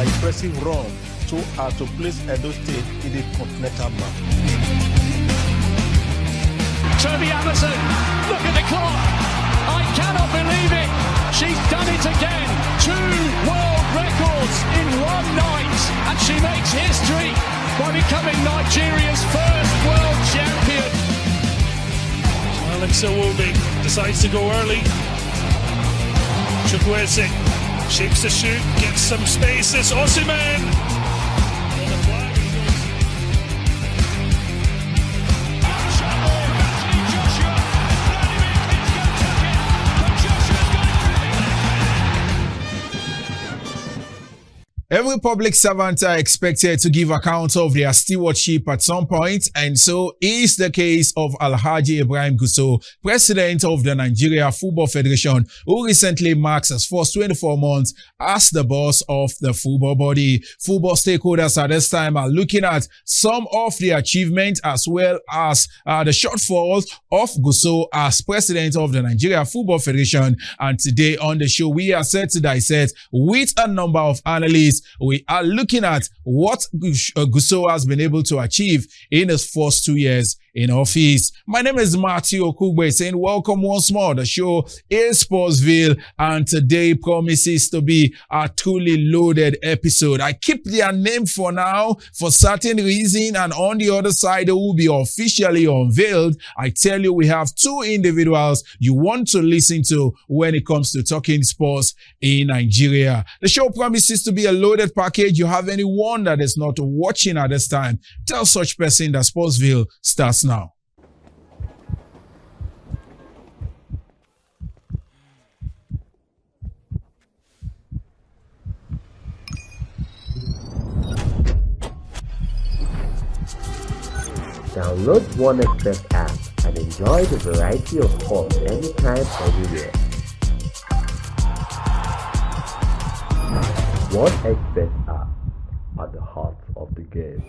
impressive run to place Edo State in the continental map. Toby Amazon, look at the clock. I cannot believe it. She's done it again. 2 world records in one night, and she makes history by becoming Nigeria's first world champion. Alex Iwobi decides to go early. Chukwueze shapes the shoot, gets some spaces. Osimhen. Every public servant are expected to give account of their stewardship at some point, and so is the case of Alhaji Ibrahim Gusau, president of the Nigeria Football Federation, who recently marks his first 24 months as the boss of the football body. Football stakeholders at this time are looking at some of the achievements as well as the shortfalls of Gusau as president of the Nigeria Football Federation. And today on the show, we are set to dissect with a number of analysts. We are looking at what Gusau has been able to achieve in his first 2 years in office. My name is Matthew Okugbe saying welcome once more. The show is Sportsville, and today promises to be a truly loaded episode. I keep their name for now for certain reason, and on the other side, they will be officially unveiled. I tell you, we have 2 individuals you want to listen to when it comes to talking sports in Nigeria. The show promises to be a loaded package. You have anyone that is not watching at this time, tell such person that Sportsville starts now. Download OneXpress app and enjoy the variety of sports anytime, anywhere. OneXpress app at the heart of the game.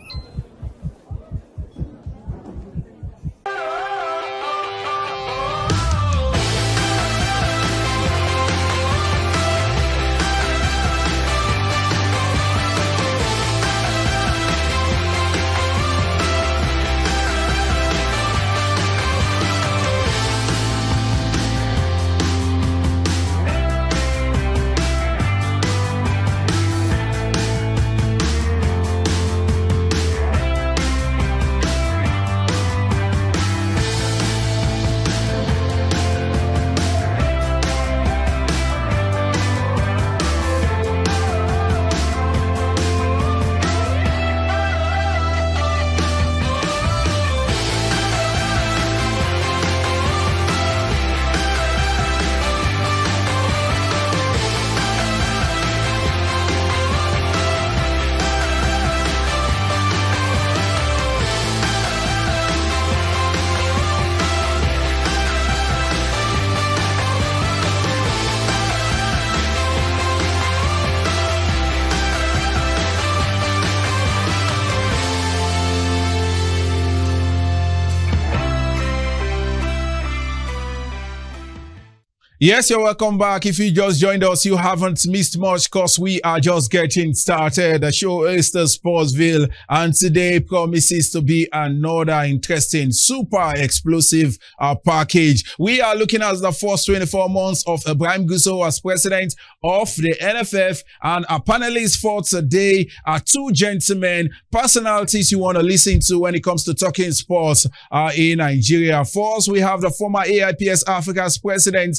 Yes, you're welcome back. If you just joined us, you haven't missed much because we are just getting started. The show is the Sportsville, and today promises to be another interesting, super explosive package. We are looking at the first 24 months of Ibrahim Gusau as president of the NFF, and our panelists for today are 2 gentlemen, personalities you want to listen to when it comes to talking sports in Nigeria. First, we have the former AIPS Africa's president,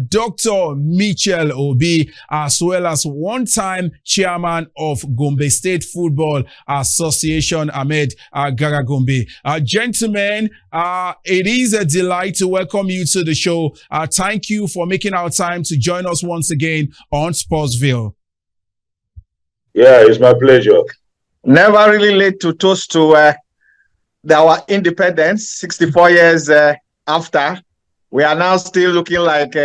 Dr. Michel Obi, as well as one-time chairman of Gombe State Football Association, Ahmed Garagombe. Gentlemen, it is a delight to welcome you to the show. Thank you for making our time to join us once again on Sportsville. Yeah, it's my pleasure. Never really late to toast to our independence, 64 years after. We are now still looking like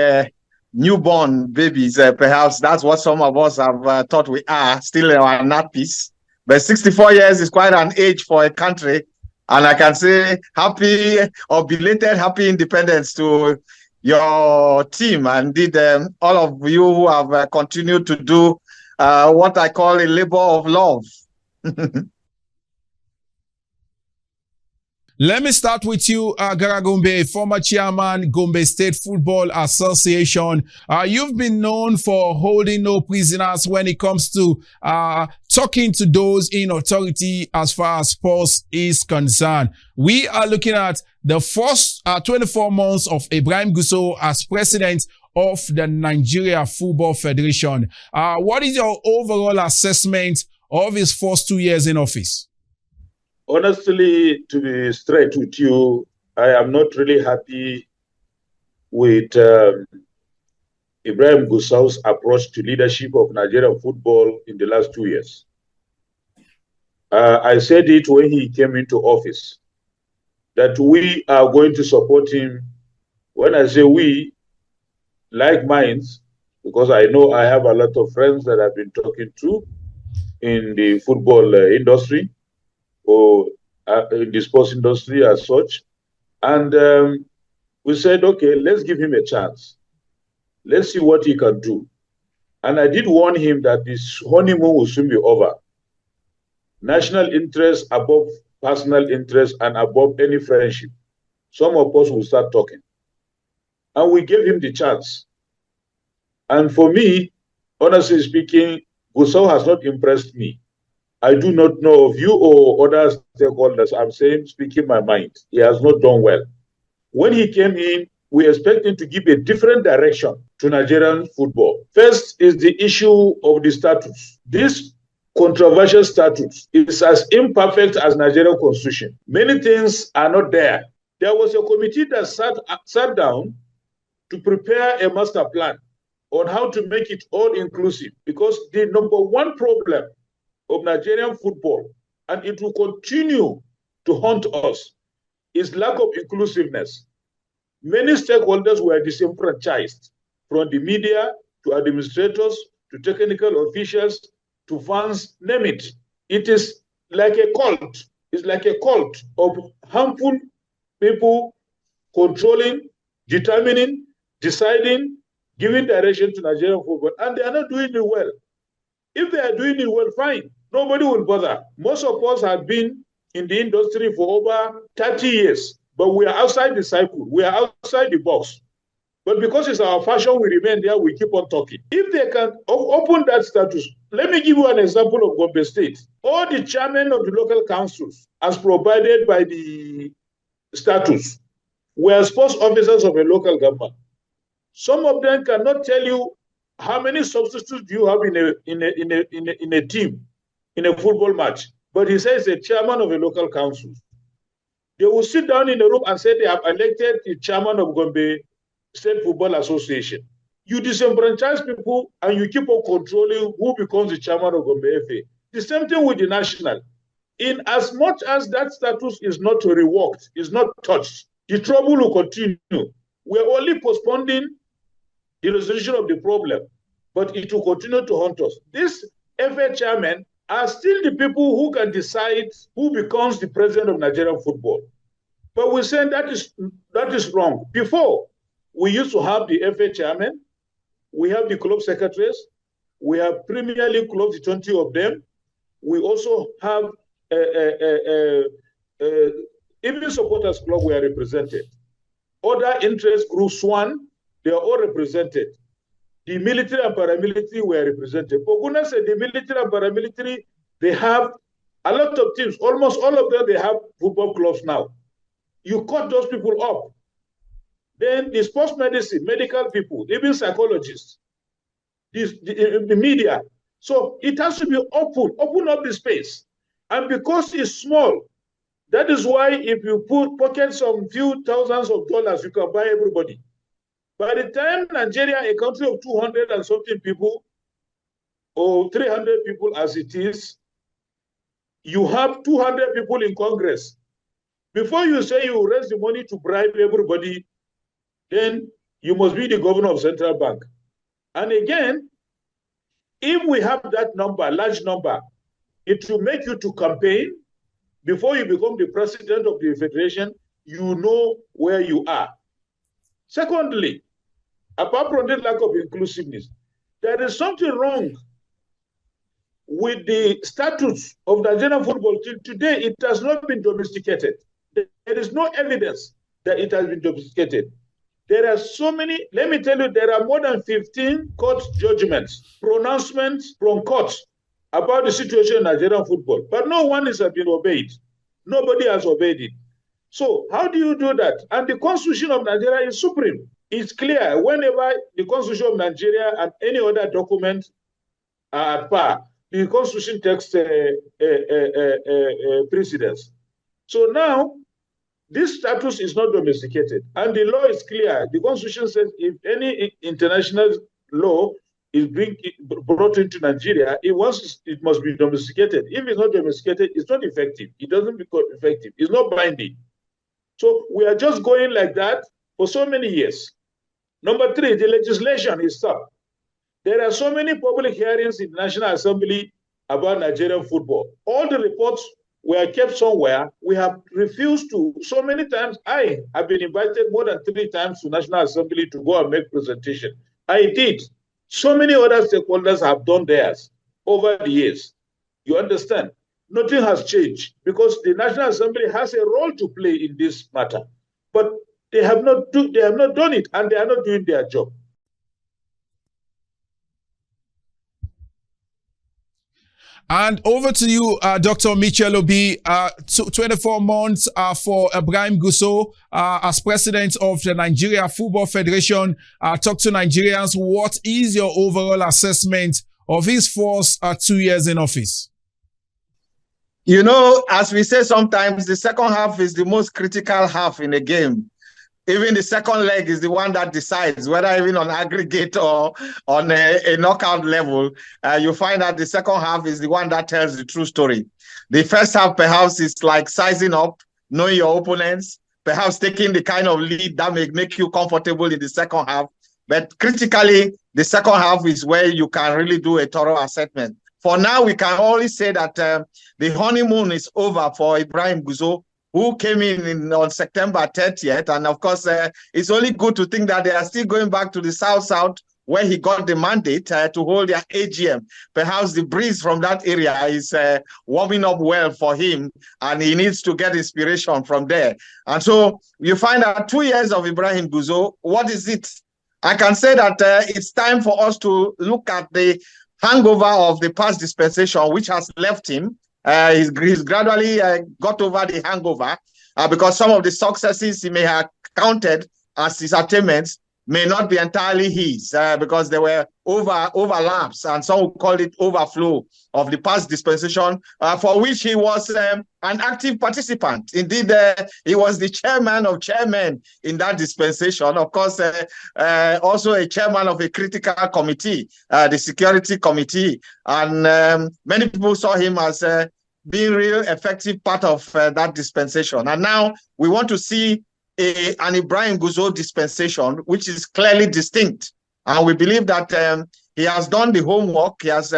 newborn babies. Perhaps that's what some of us have thought we are, still in our nappies. But 64 years is quite an age for a country. And I can say happy or belated happy independence to your team. And indeed, all of you who have continued to do what I call a labor of love. Let me start with you, Gara Gombe, former chairman, Gombe State Football Association. You've been known for holding no prisoners when it comes to talking to those in authority as far as sports is concerned. We are looking at the first 24 months of Ibrahim Gusau as president of the Nigeria Football Federation. What is your overall assessment of his first 2 years in office? Honestly, to be straight with you, I am not really happy with Ibrahim Gusau's approach to leadership of Nigerian football in the last 2 years. I said it when he came into office, that we are going to support him. When I say we, like minds, because I know I have a lot of friends that I've been talking to in the football industry, or in the sports industry as such. And we said, okay, let's give him a chance. Let's see what he can do. And I did warn him that this honeymoon will soon be over. National interest above personal interest and above any friendship. Some of us will start talking. And we gave him the chance. And for me, honestly speaking, Gusau has not impressed me. I do not know of you or other stakeholders. I'm saying, speaking my mind, he has not done well. When he came in, we expect him to give a different direction to Nigerian football. First is the issue of the status. This controversial status is as imperfect as Nigerian constitution. Many things are not there. There was a committee that sat down to prepare a master plan on how to make it all inclusive, because the number one problem of Nigerian football, and it will continue to haunt us, is lack of inclusiveness. Many stakeholders were disenfranchised, from the media to administrators to technical officials to fans, name it. It is like a cult. It's like a cult of harmful people controlling, determining, deciding, giving direction to Nigerian football, and they are not doing it well. If they are doing it well, fine. Nobody will bother. Most of us have been in the industry for over 30 years, but we are outside the cycle. We are outside the box. But because it's our fashion, we remain there, we keep on talking. If they can open that status, let me give you an example of Gombe State. All the chairmen of the local councils, as provided by the status, were sports officers of a local government. Some of them cannot tell you how many substitutes do you have in a team, in a football match. But he says a chairman of a local council. They will sit down in a room and say they have elected the chairman of Gombe State Football Association. You disenfranchise people and you keep on controlling who becomes the chairman of Gombe FA. The same thing with the national. In as much as that status is not reworked, is not touched, the trouble will continue. We are only postponing the resolution of the problem, but it will continue to haunt us. These FA chairmen are still the people who can decide who becomes the president of Nigerian football. But we're saying that is wrong. Before, we used to have the FA chairman, we have the club secretaries, we have Premier League clubs, the 20 of them. We also have even supporters club were represented. Other interest groups, one, they are all represented. The military and paramilitary were represented. For goodness sake, the military and paramilitary, they have a lot of teams. Almost all of them, they have football clubs now. You cut those people up. Then the sports medicine, medical people, even psychologists, the media. So it has to be open up the space. And because it's small, that is why if you pocket some few thousands of dollars, you can buy everybody. By the time Nigeria, a country of 200 and something people, or 300 people as it is, you have 200 people in Congress. Before you say you raise the money to bribe everybody, then you must be the governor of Central Bank. And again, if we have that number, large number, it will make you to campaign. Before you become the president of the federation, you know where you are. Secondly, apart from the lack of inclusiveness, there is something wrong with the status of Nigerian football till today, it has not been domesticated. There is no evidence that it has been domesticated. There are so many, let me tell you, there are more than 15 court judgments, pronouncements from courts about the situation in Nigerian football, but no one has been obeyed. Nobody has obeyed it. So how do you do that? And the Constitution of Nigeria is supreme. It's clear whenever the Constitution of Nigeria and any other document are at par, the Constitution takes precedence. So now, this status is not domesticated, and the law is clear. The Constitution says if any international law is brought into Nigeria, it must be domesticated. If it's not domesticated, it's not effective. It doesn't become effective. It's not binding. So we are just going like that for so many years. Number three, the legislation is stopped. There are so many public hearings in the National Assembly about Nigerian football. All the reports were kept somewhere. We have refused to. So many times, I have been invited more than 3 times to National Assembly to go and make presentation. I did. So many other stakeholders have done theirs over the years. You understand? Nothing has changed because the National Assembly has a role to play in this matter. But they have not done it, and they are not doing their job. And over to you, Dr. Michel Obi. 24 months for Ibrahim Gusau as president of the Nigeria Football Federation. Talk to Nigerians. What is your overall assessment of his first 2 years in office? You know, as we say sometimes, the second half is the most critical half in a game. Even the second leg is the one that decides whether even on aggregate or on a knockout level, you find that the second half is the one that tells the true story. The first half perhaps is like sizing up, knowing your opponents, perhaps taking the kind of lead that may make you comfortable in the second half. But critically, the second half is where you can really do a thorough assessment. For now, we can only say that the honeymoon is over for Ibrahim Gusau, who came in on September 30th. And of course, it's only good to think that they are still going back to the South, where he got the mandate to hold their AGM. Perhaps the breeze from that area is warming up well for him, and he needs to get inspiration from there. And so you find out 2 years of Ibrahim Gusau. What is it? I can say that it's time for us to look at the hangover of the past dispensation, which has left him. He's gradually got over the hangover because some of the successes he may have counted as his attainments may not be entirely his because there were overlaps, and some would call it overflow of the past dispensation for which he was an active participant. Indeed, he was the chairman of chairmen in that dispensation. Of course, also a chairman of a critical committee, the security committee, and many people saw him as being real effective part of that dispensation. And now we want to see an Ibrahim Gusau dispensation, which is clearly distinct. And we believe that he has done the homework. He has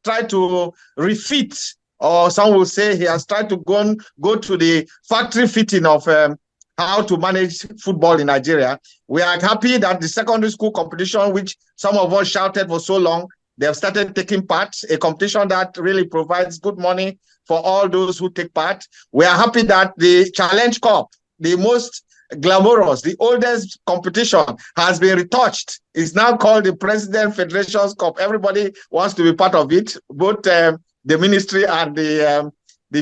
tried to refit, or some will say he has tried to go to the factory fitting of how to manage football in Nigeria. We are happy that the secondary school competition, which some of us shouted for so long, they have started taking part, a competition that really provides good money for all those who take part. We are happy that the Challenge Cup, the most glamorous, the oldest competition, has been retouched. It's now called the President Federations Cup. Everybody wants to be part of it, both the ministry and the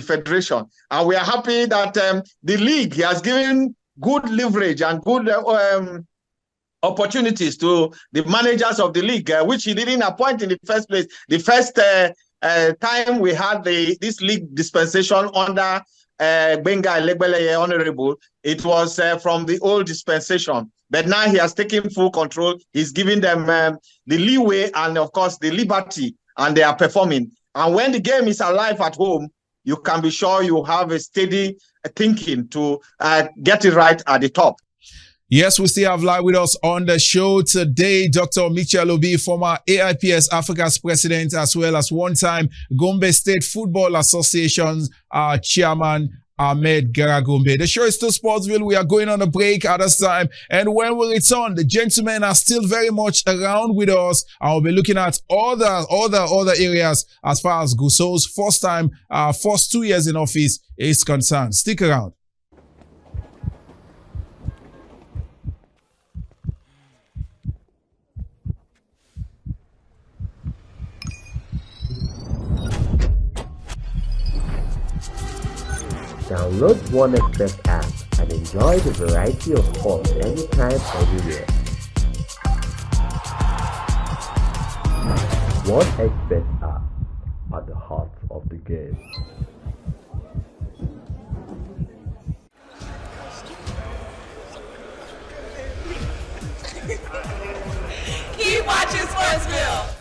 federation. And we are happy that the league has given good leverage and good opportunities to the managers of the league, which he didn't appoint in the first place. The first time we had this league dispensation under Benga Elegbeleye Honorable, it was from the old dispensation. But now he has taken full control. He's giving them the leeway and, of course, the liberty, and they are performing. And when the game is alive at home, you can be sure you have a steady thinking to get it right at the top. Yes, we still have live with us on the show today, Dr. Michel Obi, former AIPS Africa's president, as well as one-time Gombe State Football Association's chairman. Ahmed Garagumbe. The show is still Sportsville. We are going on a break at this time. And when we return, the gentlemen are still very much around with us. I will be looking at other areas as far as Gusau's first 2 years in office is concerned. Stick around. Download OneXpress app and enjoy the variety of sports anytime, anywhere. OneXpress app at the heart of the game. Keep watching Sportsville.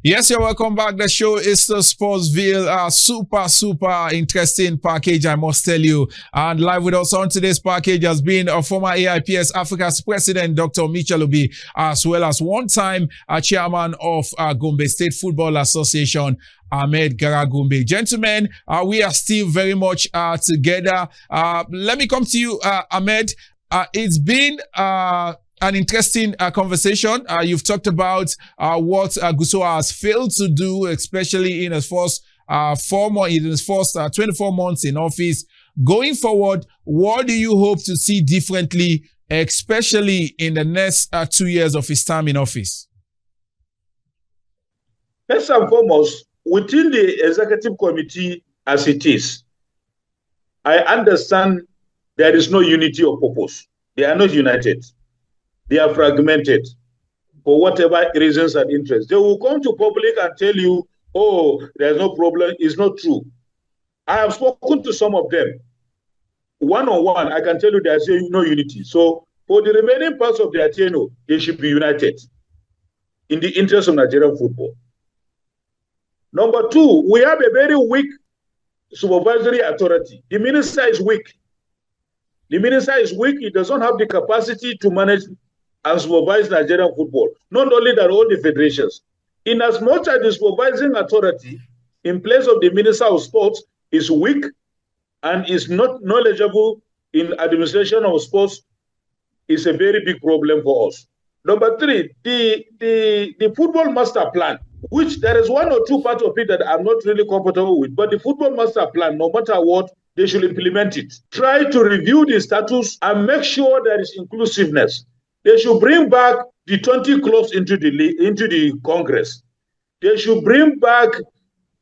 Yes, you're welcome back. The show is the Sportsville. Super interesting package, I must tell you. And live with us on today's package has been a former AIPS Africa's president, Dr. Michel Obi, as well as one-time chairman of Gombe State Football Association, Ahmed Garagumbe. Gentlemen, we are still very much together. Let me come to you, Ahmed. It's been an interesting conversation. You've talked about what Gusau has failed to do, especially in his first 24 months in office. Going forward, what do you hope to see differently, especially in the next 2 years of his term in office? First and foremost, within the executive committee as it is, I understand there is no unity of purpose. They are not united. They are fragmented for whatever reasons and interests. They will come to public and tell you, oh, there's no problem. It's not true. I have spoken to some of them. One-on-one, I can tell you there's no unity. So for the remaining parts of their tenure, they should be united in the interest of Nigerian football. Number two, we have a very weak supervisory authority. The minister is weak. The minister is weak. He doesn't have the capacity to manage and supervise Nigerian football. Not only that, all the federations. In as much as the supervising authority in place of the Minister of Sports is weak and is not knowledgeable in administration of sports, is a very big problem for us. Number three, the football master plan, which there is one or two parts of it that I'm not really comfortable with, but the football master plan, no matter what, they should implement it. Try to review the status and make sure there is inclusiveness. They should bring back the 20 clubs into the Congress. They should bring back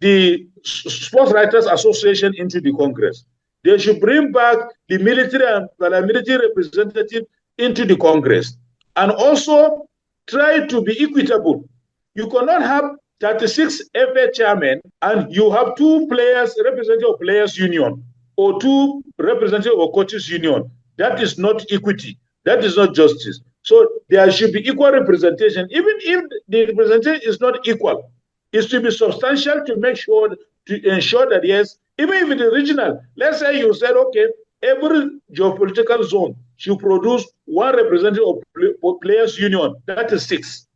the Sports Writers Association into the Congress. They should bring back the military and paramilitary representative into the Congress. And also try to be equitable. You cannot have 36 FA chairmen and you have 2 players, representative of players union, or 2 representative of coaches union. That is not equity. That is not justice. So there should be equal representation. Even if the representation is not equal, it should be substantial to make sure, to ensure that, yes, even if it is regional, let's say you said, okay, every geopolitical zone should produce 1 representative of players union, that is 6.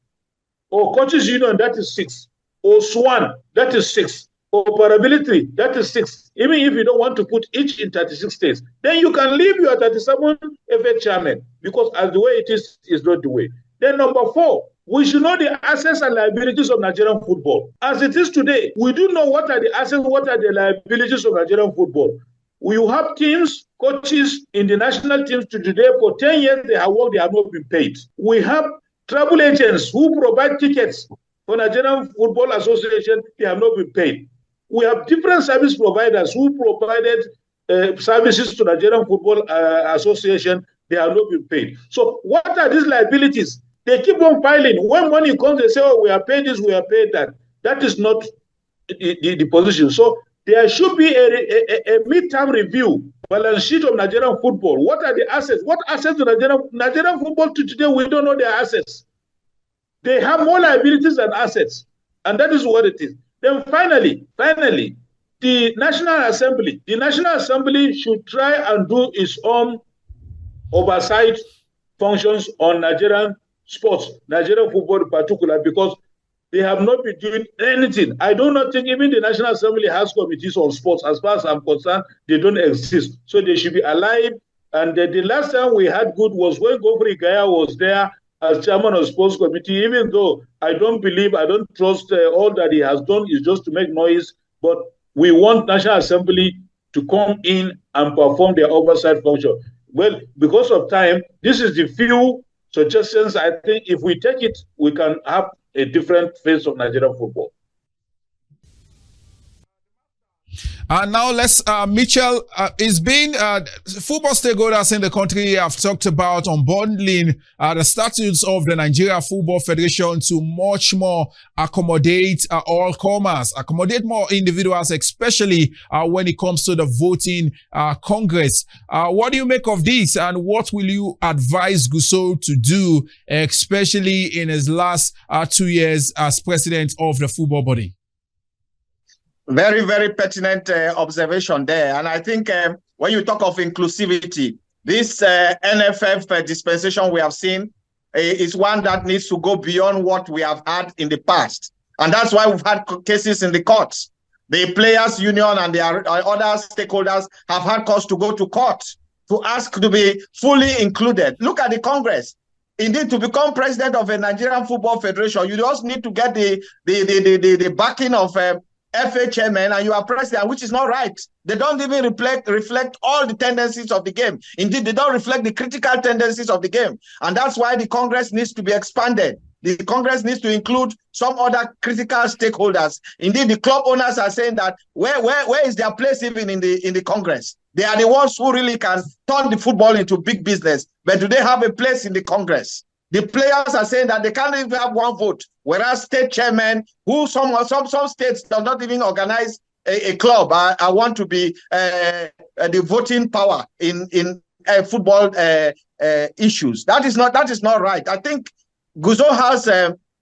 Or coaches union, that is 6. Or SWAN, that is 6. Or paramilitary, that is 6. Even if you don't want to put each in 36 states, then you can leave your 37 FA chairman, because as the way it is not the way. Then number 4, we should know the assets and liabilities of Nigerian football. As it is today, we do know what are the assets, what are the liabilities of Nigerian football. We have teams, coaches in the national teams to today for 10 years, they have worked, they have not been paid. We have travel agents who provide tickets for Nigerian Football Association, they have not been paid. We have different service providers who provided services to Nigerian Football Association, they have not been paid. So what are these liabilities? They keep on filing. When money comes, they say, oh, we are paid this, we are paid that. That is not the position. So there should be a midterm review, balance sheet of Nigerian football. What are the assets? What assets do Nigerian football to today? We don't know their assets. They have more liabilities than assets. And that is what it is. Then finally, the National Assembly should try and do its own oversight functions on Nigerian sports, Nigerian football in particular, because they have not been doing anything. I do not think even the National Assembly has committees on sports. As far as I'm concerned, they don't exist. So they should be alive. And the last time we had good was when Godfrey Gaya was there as chairman of sports committee, even though I don't trust all that he has done is just to make noise. But we want National Assembly to come in and perform their oversight function. Well, because of time, this is the few suggestions. I think if we take it, we can have a different face of Nigerian football. Now let's, Mitchell, it's been, football stakeholders in the country have talked about unbundling the statutes of the Nigeria Football Federation to much more accommodate all comers, accommodate more individuals, especially when it comes to the voting Congress. What do you make of this, and what will you advise Gusau to do, especially in his last 2 years as president of the football body? Very, very pertinent observation there. And I think when you talk of inclusivity, this NFF dispensation we have seen is one that needs to go beyond what we have had in the past. And that's why we've had cases in the courts. The players' union and the other stakeholders have had cause to go to court to ask to be fully included. Look at the Congress. Indeed, to become president of a Nigerian Football Federation, you just need to get the backing of FA chairman, and you are president, which is not right. They don't even reflect all the tendencies of the game. Indeed, they don't reflect the critical tendencies of the game. And that's why the Congress needs to be expanded. The Congress needs to include some other critical stakeholders. Indeed, the club owners are saying that where is their place even in the Congress? They are the ones who really can turn the football into big business. But do they have a place in the Congress? The players are saying that they can't even have one vote, whereas state chairmen, who some states do not even organize a club, I want to be the voting power in football issues. That is not right. I think Gusau has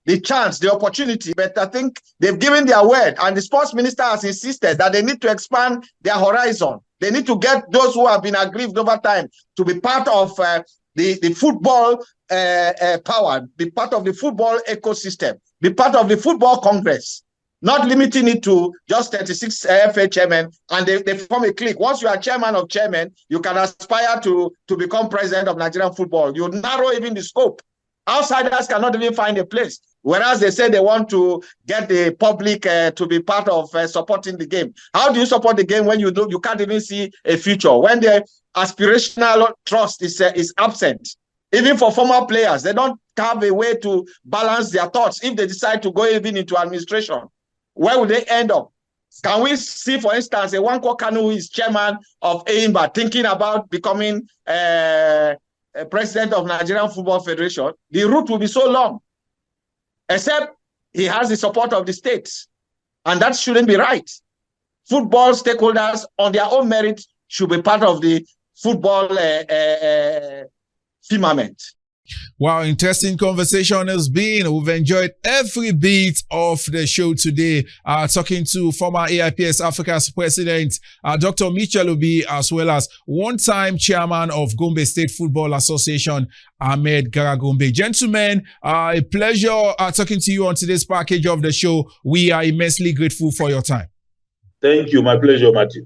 the chance, the opportunity, but I think they've given their word, and the sports minister has insisted that they need to expand their horizon. They need to get those who have been aggrieved over time to be part of the football power, be part of the football ecosystem, be part of the football congress, not limiting it to just 36 FA chairmen, and they form a clique. Once you are chairman of chairmen, you can aspire to become president of Nigerian football. You narrow even the scope. Outsiders cannot even find a place, whereas they say they want to get the public to be part of supporting the game. How do you support the game when you can't even see a future? When the aspirational trust is absent? Even for former players, they don't have a way to balance their thoughts. If they decide to go even into administration, where will they end up? Can we see, for instance, a Nwankwo Kanu who is chairman of AIMBA thinking about becoming a president of Nigerian Football Federation? The route will be so long, except he has the support of the states, and that shouldn't be right. Football stakeholders on their own merit should be part of the football firmament. Wow, interesting conversation has been. We've enjoyed every bit of the show today, talking to former AIPS Africa's president, Dr. Mitchell Obi, as well as one-time chairman of Gombe State Football Association, Ahmed Garagombe. Gentlemen, a pleasure talking to you on today's package of the show. We are immensely grateful for your time. Thank you. My pleasure, Matthew.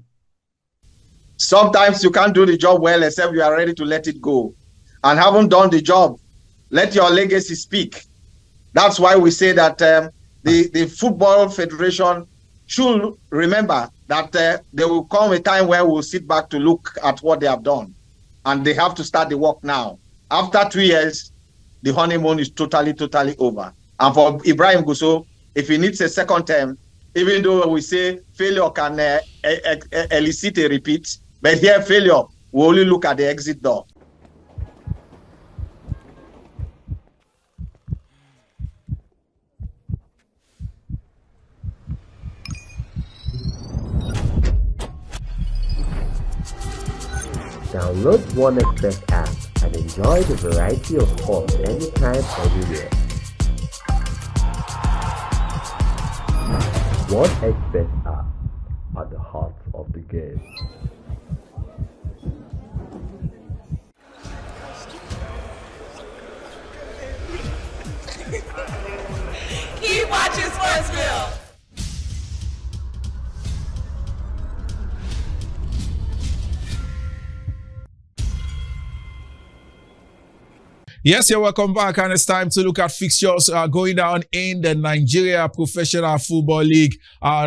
Sometimes you can't do the job well except you are ready to let it go. And haven't done the job, let your legacy speak. That's why we say that the Football Federation should remember that there will come a time where we'll sit back to look at what they have done. And they have to start the work now. After 2 years, the honeymoon is totally over. And for Ibrahim Gusau, if he needs a second term, even though we say failure can elicit a repeat, but here failure, we only look at the exit door. Download OneXBet app and enjoy the variety of sports anytime, anywhere. OneXBet app at the heart of the game. Yes, you're welcome back, and it's time to look at fixtures going down in the Nigeria Professional Football League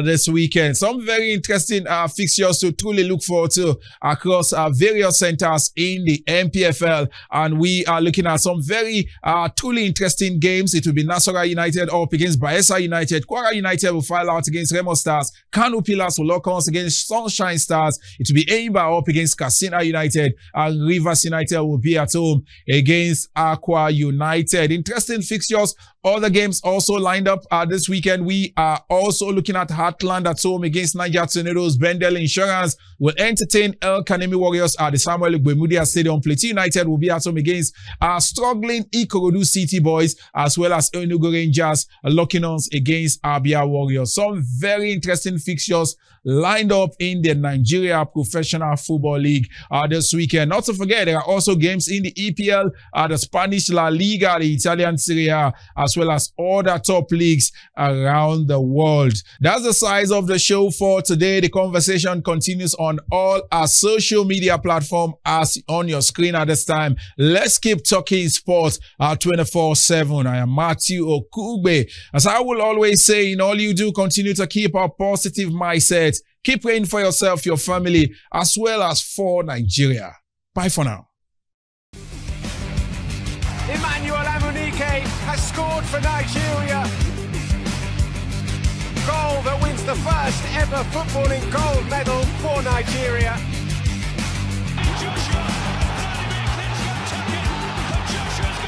this weekend. Some very interesting fixtures to truly look forward to across various centers in the MPFL, and we are looking at some very truly interesting games. It will be Nasarawa United up against Bayelsa United. Kwara United will file out against Remo Stars. Kano Pillars will lock arms against Sunshine Stars. It will be Eimba up against Katsina United, and Rivers United will be at home against Aqua United. Interesting fixtures. Other games also lined up this weekend. We are also looking at Heartland at home against Niger Tornadoes. Bendel Insurance will entertain El Kanemi Warriors at the Samuel Gbemudia Stadium. Plateau United will be at home against struggling Ikorodu City Boys, as well as Enugu Rangers locking arms against Abia Warriors. Some very interesting fixtures lined up in the Nigeria Professional Football League this weekend. Not to forget, there are also games in the EPL, the Spanish La Liga, the Italian Serie A, as well as other top leagues around the world. That's the size of the show for today. The conversation continues on all our social media platforms as on your screen at this time. Let's keep talking sports 24/7. I am Matthew Okugbe. As I will always say, in all you do, continue to keep a positive mindset. Keep praying for yourself, your family, as well as for Nigeria. Bye for now. Emmanuel Amunike has scored for Nigeria. Goal that wins the first ever footballing gold medal for Nigeria.